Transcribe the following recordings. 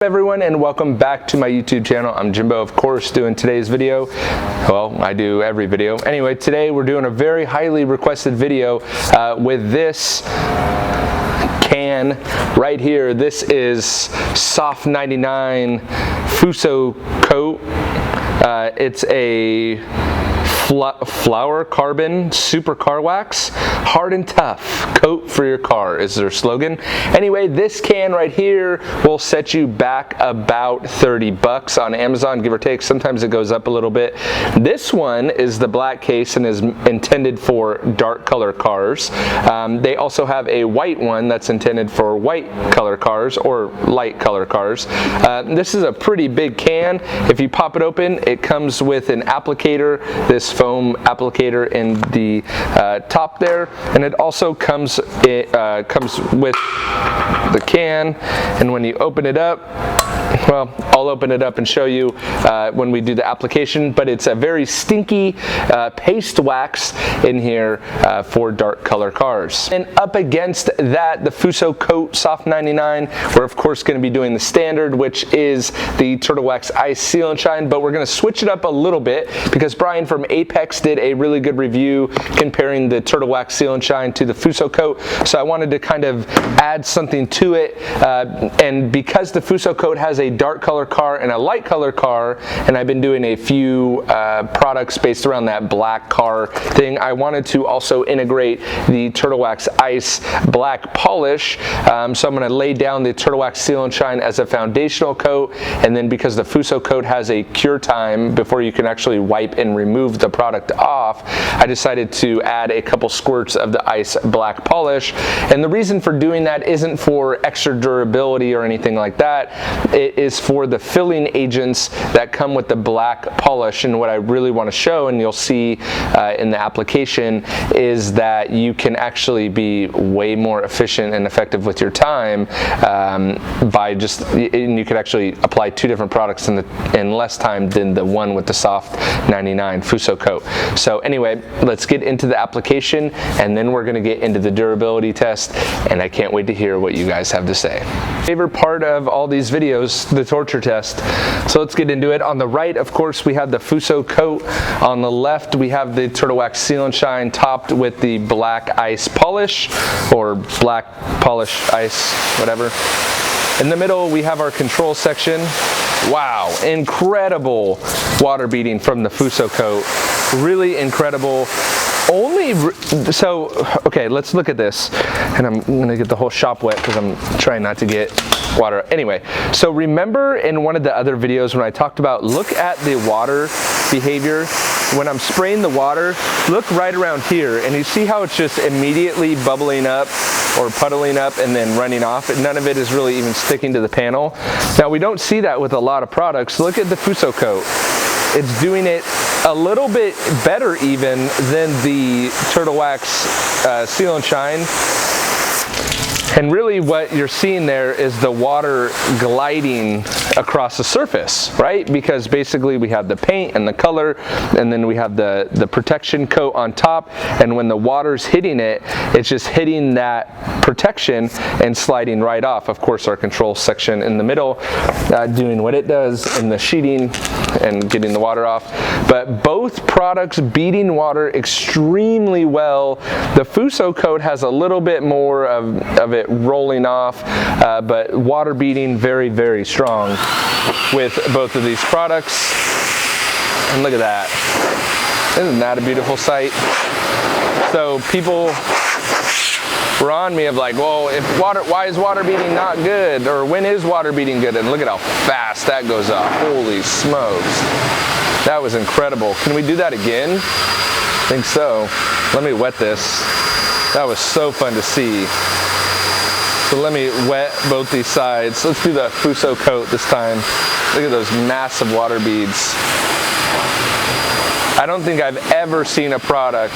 Everyone, and welcome back to my YouTube channel. I'm Jimbo, of course, doing today's video. Well, I do every video. Anyway, today we're doing a very highly requested video with this can right here. This is SOFTT 99 Fuso coat. It's a flour carbon super car wax, hard and tough coat for your car is their slogan. Anyway, this can right here will set you back about 30 bucks on Amazon, give or take. Sometimes it goes up a little bit. This one is the black case and is intended for dark color cars. They also have a white one that's intended for white color cars or light color cars. This is a pretty big can. If you pop it open, it comes with an applicator, this foam applicator in the top there, and it also comes with the can. And when you open it up, well, I'll open it up and show you when we do the application, but it's a very stinky paste wax in here for dark color cars. And up against that, the Fuso coat SOFTT 99, we're of course going to be doing the standard, which is the Turtle Wax Ice Seal and Shine, but we're going to switch it up a little bit because Brian from Apex did a really good review comparing the Turtle Wax Seal and Shine to the Fuso coat, so I wanted to kind of add something to it, and because the Fuso coat has a dark color car and a light color car, and I've been doing a few products based around that black car thing, I wanted to also integrate the Turtle Wax Ice black polish. So I'm going to lay down the Turtle Wax Seal and Shine as a foundational coat, and then because the Fuso coat has a cure time before you can actually wipe and remove the product off, I decided to add a couple squirts of the ice black polish. And the reason for doing that isn't for extra durability or anything like that. It is for the filling agents that come with the black polish. And what I really want to show, and you'll see in the application, is that you can actually be way more efficient and effective with your time by just, and you could actually apply two different products in less time than the one with the SOFTT 99 Fuso coat. So anyway, let's get into the application, and then we're going to get into the durability test, and I can't wait to hear what you guys have to say. Favorite part of all these videos, the torture test. So let's get into it. On the right, of course, we have the Fuso coat. On the left, we have the Turtle Wax Seal and Shine topped with the black ice polish, or black polish ice, whatever. In the middle, we have our control section. Wow, incredible water beading from the Fuso coat. Really incredible. Okay, let's look at this. And I'm gonna get the whole shop wet because I'm trying not to get water. Anyway, so remember in one of the other videos when I talked about, look at the water behavior. When I'm spraying the water, look right around here, and you see how it's just immediately bubbling up or puddling up and then running off, and none of it is really even sticking to the panel. Now, we don't see that with a lot of products. Look at the Fuso coat. It's doing it a little bit better even than the Turtle Wax Seal and Shine. And really what you're seeing there is the water gliding across the surface, right? Because basically we have the paint and the color, and then we have the protection coat on top, and when the water's hitting it, it's just hitting that protection and sliding right off. Of course, our control section in the middle doing what it does in the sheeting and getting the water off. But both products beading water extremely well. The Fuso coat has a little bit more of it rolling off, but water beading very, very strong with both of these products. And look at that. Isn't that a beautiful sight? So people were on me of like, well, why is water beading not good? Or when is water beading good? And look at how fast that goes off. Holy smokes. That was incredible. Can we do that again? I think so. Let me wet this. That was so fun to see. So let me wet both these sides. Let's do the Fuso coat this time. Look at those massive water beads. I don't think I've ever seen a product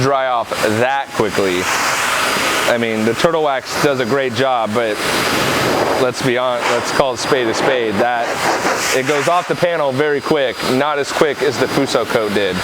dry off that quickly. I mean, the Turtle Wax does a great job, but let's be honest, let's call it spade a spade. That it goes off the panel very quick, not as quick as the Fuso coat did.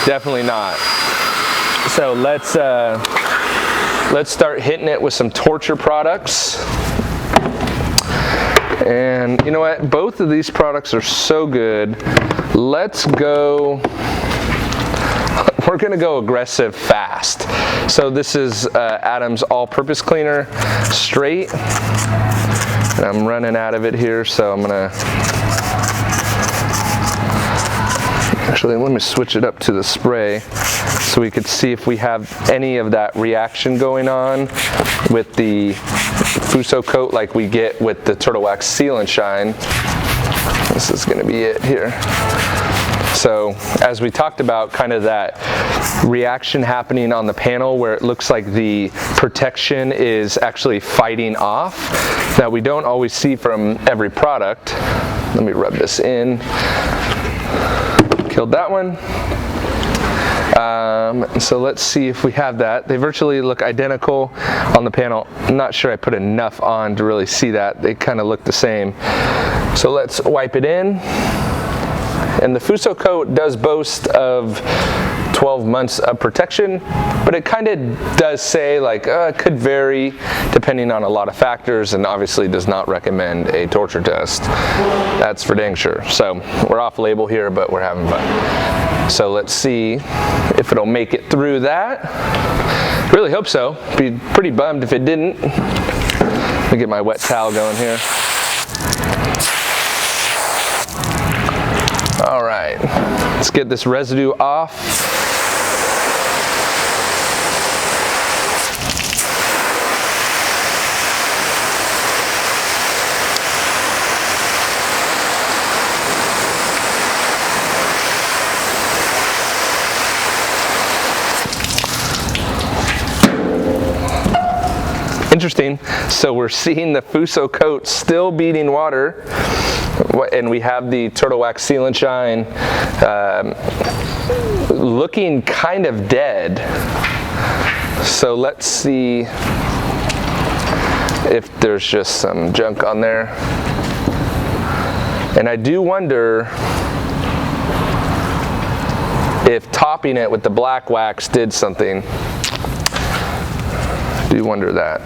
Definitely not. So let's start hitting it with some torture products. And you know what? Both of these products are so good. Let's go. We're gonna go aggressive fast. So this is Adam's all-purpose cleaner, straight. And I'm running out of it here, so I'm gonna, actually let me switch it up to the spray so we could see if we have any of that reaction going on with the Fuso coat like we get with the Turtle Wax Seal and Shine. This is gonna be it here. So as we talked about, kind of that reaction happening on the panel where it looks like the protection is actually fighting off, that we don't always see from every product. Let me rub this in. Killed that one. So let's see if we have that. They virtually look identical on the panel. I'm not sure I put enough on to really see that. They kind of look the same. So let's wipe it in. And the Fuso coat does boast of 12 months of protection, but it kind of does say like it could vary depending on a lot of factors, and obviously does not recommend a torture test. That's for dang sure. So we're off label here, but we're having fun. So let's see if it'll make it through that. Really hope so. Be pretty bummed if it didn't. Let me get my wet towel going here. All right, let's get this residue off. Interesting. So we're seeing the Fuso coat still beating water, and we have the Turtle Wax Seal and Shine looking kind of dead. So let's see if there's just some junk on there. And I do wonder if topping it with the black wax did something. I do wonder that.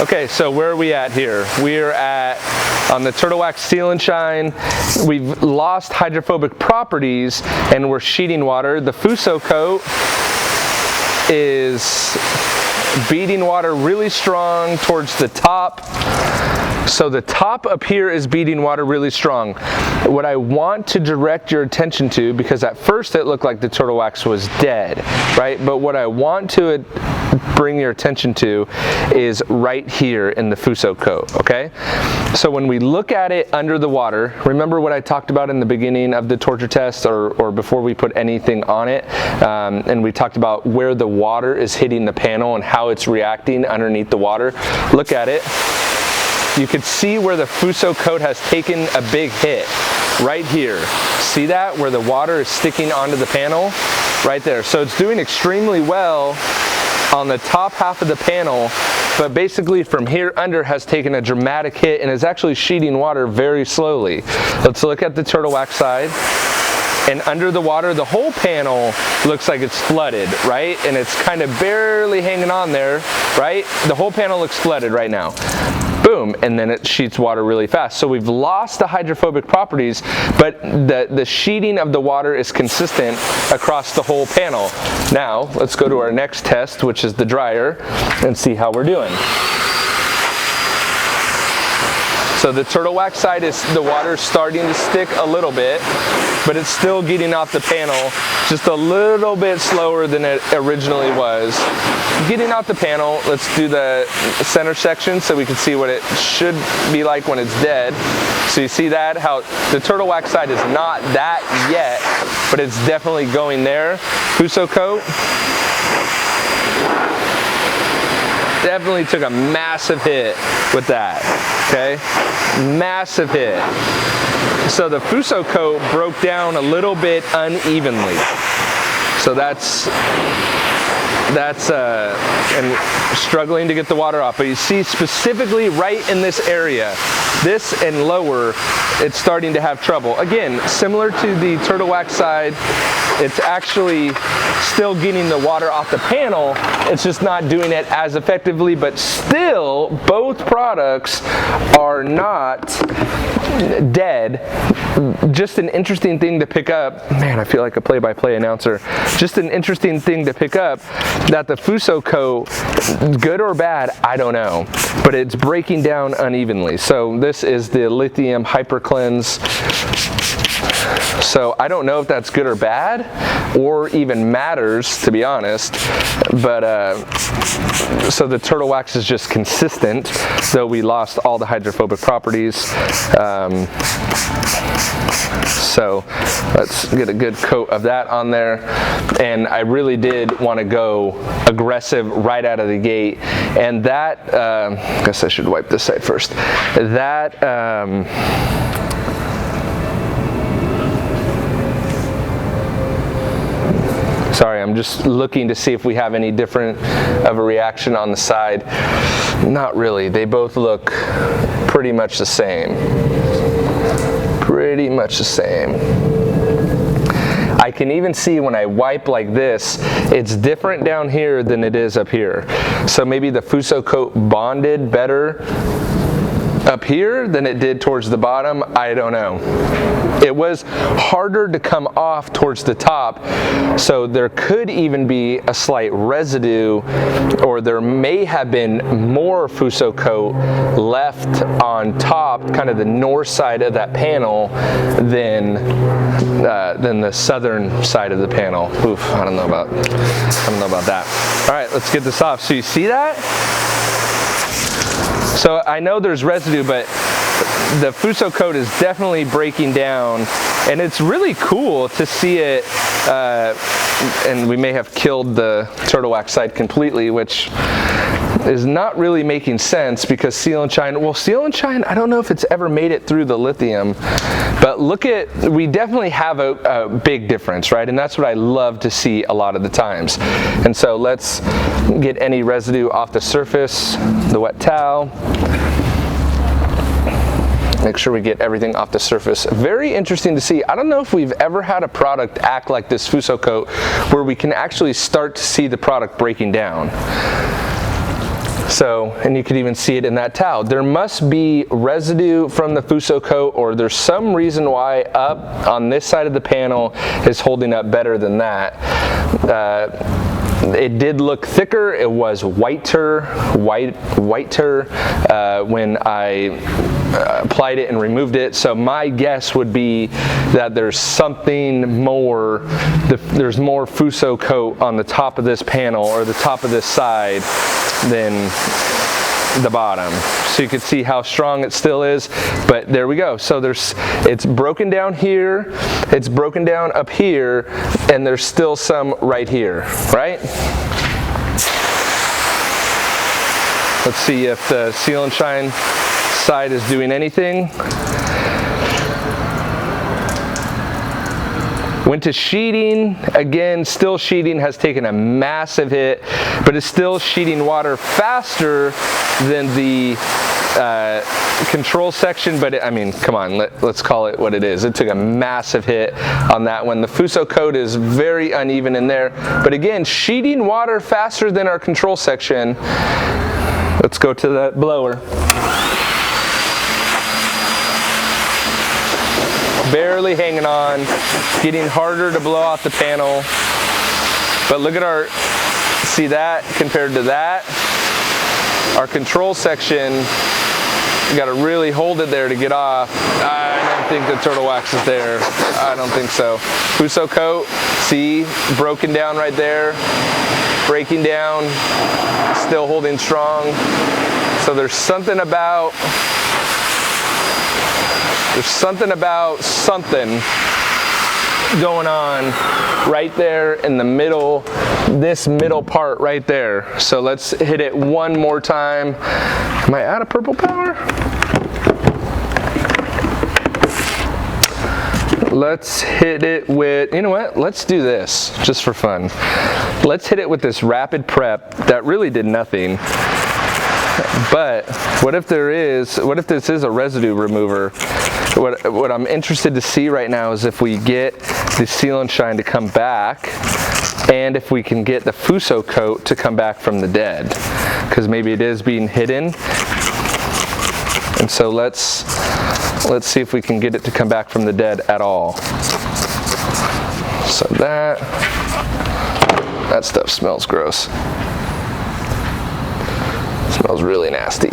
Okay, so where are we at here? We're at, on the Turtle Wax Seal and Shine, we've lost hydrophobic properties and we're sheeting water. The Fuso coat is beating water really strong towards the top. So the top up here is beating water really strong. What I want to direct your attention to, because at first it looked like the Turtle Wax was dead, right? But what I want to bring your attention to is right here in the Fuso coat, okay? So when we look at it under the water, remember what I talked about in the beginning of the torture test, or before we put anything on it, and we talked about where the water is hitting the panel and how it's reacting underneath the water. Look at it. You can see where the Fuso coat has taken a big hit right here. See that? Where the water is sticking onto the panel? Right there. So it's doing extremely well on the top half of the panel, but basically from here under has taken a dramatic hit and is actually sheeting water very slowly. Let's look at the Turtle Wax side. And under the water, the whole panel looks like it's flooded, right? And it's kind of barely hanging on there, right? The whole panel looks flooded right now. Boom, and then it sheets water really fast. So we've lost the hydrophobic properties, but the sheeting of the water is consistent across the whole panel. Now, let's go to our next test, which is the dryer, and see how we're doing. So the Turtle Wax side, is the water's starting to stick a little bit, but it's still getting off the panel just a little bit slower than it originally was. Getting out the panel, let's do the center section so we can see what it should be like when it's dead. So you see that, how the Turtle Wax side is not that yet, but it's definitely going there. Fuso coat definitely took a massive hit with that, okay? Massive hit. So the Fuso coat broke down a little bit unevenly. So that's that's and struggling to get the water off. But you see specifically right in this area, this and lower, it's starting to have trouble. Again, similar to the turtle wax side, it's actually still getting the water off the panel. It's just not doing it as effectively, but still both products are not dead. Just an interesting thing to pick up. Man, I feel like a play-by-play announcer. Just an interesting thing to pick up that the Fuso coat, good or bad, I don't know, but it's breaking down unevenly. So this is the lithium hyper cleanse. So I don't know if that's good or bad or even matters, to be honest, but so the turtle wax is just consistent, though we lost all the hydrophobic properties. So let's get a good coat of that on there. And I really did want to go aggressive right out of the gate, and that I guess I should wipe this side first. That sorry, I'm just looking to see if we have any different of a reaction on the side. Not really. They both look pretty much the same. Pretty much the same. I can even see when I wipe like this, it's different down here than it is up here. So maybe the Fuso coat bonded better up here than it did towards the bottom. I don't know. It was harder to come off towards the top, so there could even be a slight residue, or there may have been more Fuso coat left on top, kind of the north side of that panel, than the southern side of the panel. Oof, I don't know about that. All right, let's get this off. So you see that? So I know there's residue, but the Fuso coat is definitely breaking down, and it's really cool to see it, and we may have killed the turtle wax side completely, which is not really making sense because Seal and Shine, well, Seal and Shine, I don't know if it's ever made it through the lithium, but look at, we definitely have a big difference, right? And that's what I love to see a lot of the times. And so let's get any residue off the surface, the wet towel. Make sure we get everything off the surface. Very interesting to see. I don't know if we've ever had a product act like this Fuso coat where we can actually start to see the product breaking down. So, and you could even see it in that towel. There must be residue from the Fuso coat, or there's some reason why up on this side of the panel is holding up better than that. It did look thicker. It was whiter when I applied it and removed it. So my guess would be that there's something more, there's more Fuso coat on the top of this panel or the top of this side than the bottom. So you can see how strong it still is, but there we go. So it's broken down here, it's broken down up here, and there's still some right here, right? Let's see if the Seal and Shine side is doing anything. Went to sheeting, again, still sheeting, has taken a massive hit, but it's still sheeting water faster than the control section, but I mean, come on, let's call it what it is. It took a massive hit on that one. The Fuso coat is very uneven in there, but again, sheeting water faster than our control section. Let's go to that blower. Barely hanging on, getting harder to blow off the panel. But look at our, see that compared to that? Our control section, you gotta really hold it there to get off. I don't think the turtle wax is there. I don't think so. Fuso coat, see, broken down right there, breaking down, still holding strong. So there's something about something going on right there in the middle, this middle part right there. So let's hit it one more time. Am I out of purple power? let's hit it with, you know what, let's do this just for fun. Let's hit it with this rapid prep that really did nothing. But what if this is a residue remover? What I'm interested to see right now is if we get the Seal and Shine to come back, and if we can get the Fuso coat to come back from the dead, because maybe it is being hidden. And so let's see if we can get it to come back from the dead at all. So that stuff smells gross. Smells really nasty.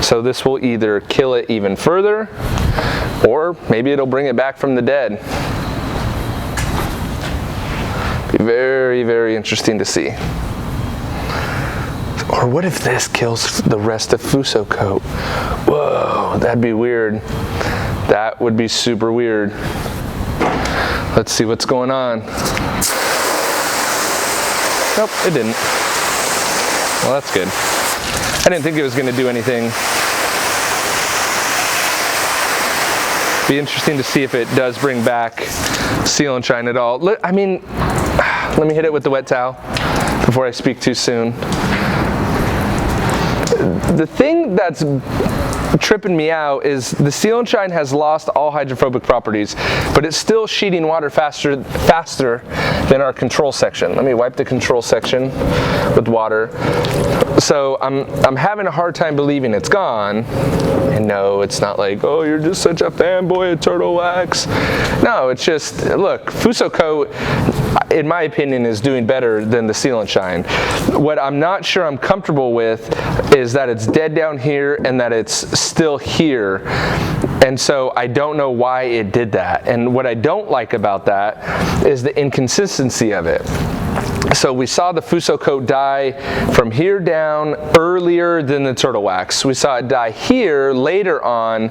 So this will either kill it even further, or maybe it'll bring it back from the dead. Be very, very interesting to see. Or what if this kills the rest of Fuso coat? Whoa, that'd be weird. That would be super weird. Let's see what's going on. Nope, it didn't. Well, that's good. I didn't think it was going to do anything. Be interesting to see if it does bring back Seal and Shine at all. I mean, let me hit it with the wet towel before I speak too soon. The thing that's tripping me out is the Seal and Shine has lost all hydrophobic properties, but it's still sheeting water faster than our control section. Let me wipe the control section with water. So I'm having a hard time believing it's gone. And no, it's not like, oh, you're just such a fanboy of turtle wax. No, it's just, look, Fuso coat, in my opinion, is doing better than the Seal and Shine. What I'm not sure I'm comfortable with is that it's dead down here and that it's still here. And so I don't know why it did that. And what I don't like about that is the inconsistency of it. So we saw the Fuso coat die from here down earlier than the turtle wax. We saw it die here later on,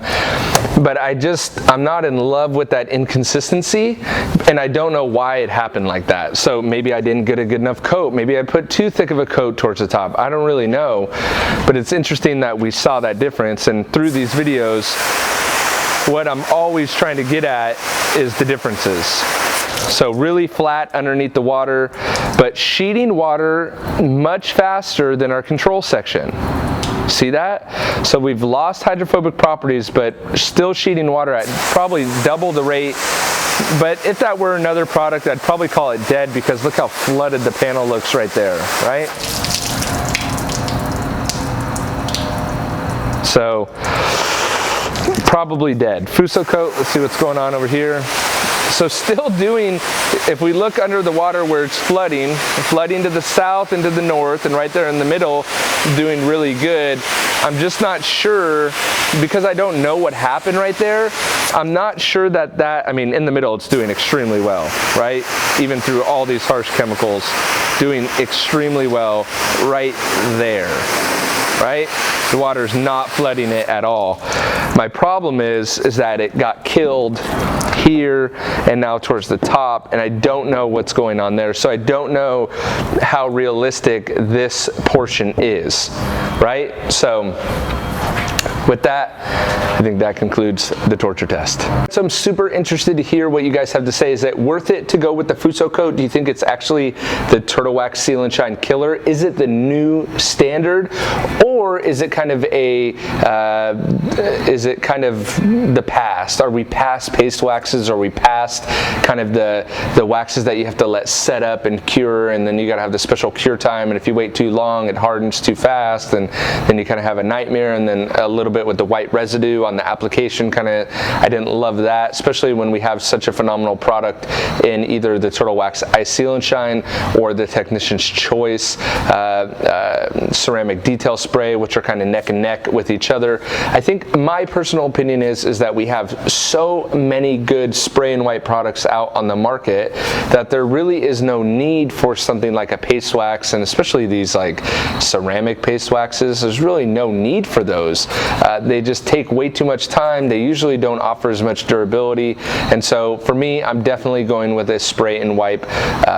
but I'm not in love with that inconsistency, and I don't know why it happened like that. So maybe I didn't get a good enough coat. Maybe I put too thick of a coat towards the top. I don't really know, but it's interesting that we saw that difference, and through these videos, what I'm always trying to get at is the differences. So really flat underneath the water, but sheeting water much faster than our control section. See that? So we've lost hydrophobic properties, but still sheeting water at probably double the rate. But if that were another product, I'd probably call it dead, because look how flooded the panel looks right there, right? So probably dead. Fuso coat, let's see what's going on over here. So still doing, if we look under the water where it's flooding to the south and to the north, and right there in the middle, doing really good. I'm just not sure, because I don't know what happened right there. I'm not sure I mean, in the middle it's doing extremely well, right? Even through all these harsh chemicals, doing extremely well right there, right? The water's not flooding it at all. My problem is that it got killed here and now towards the top, and I don't know what's going on there. So I don't know how realistic this portion is, right? So with that, I think that concludes the torture test. So I'm super interested to hear what you guys have to say. Is it worth it to go with the Fuso coat? Do you think it's actually the Turtle Wax Seal and Shine killer? Is it the new standard? Or is it kind of the past? Are we past paste waxes? Are we past kind of the waxes that you have to let set up and cure, and then you gotta have the special cure time, and if you wait too long, it hardens too fast, and then you kind of have a nightmare, and then a little bit with the white residue on the application, I didn't love that, especially when we have such a phenomenal product in either the Turtle Wax Ice Seal and Shine or the Technician's Choice ceramic detail spray, which are kind of neck and neck with each other. I think my personal opinion is that we have so many good spray and white products out on the market that there really is no need for something like a paste wax, and especially these like ceramic paste waxes. There's really no need for those. they just take way too much time. They usually don't offer as much durability, and so for me, I'm definitely going with a spray and wipe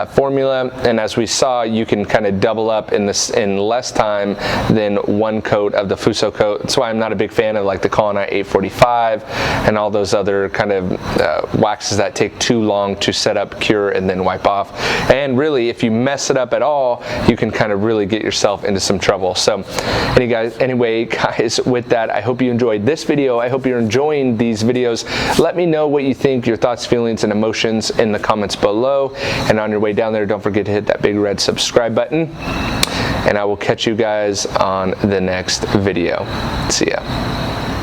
formula. And as we saw, you can kind of double up in less time than one coat of the Fuso coat. That's why I'm not a big fan of like the Colonite 845 and all those other kind of waxes that take too long to set up, cure, and then wipe off. And really, if you mess it up at all, you can kind of really get yourself into some trouble. So anyway, guys, with that, I hope you enjoyed this video. I hope you're enjoying these videos. Let me know what you think, your thoughts, feelings, and emotions in the comments below. And on your way down there, don't forget to hit that big red subscribe button. And I will catch you guys on the next video. See ya.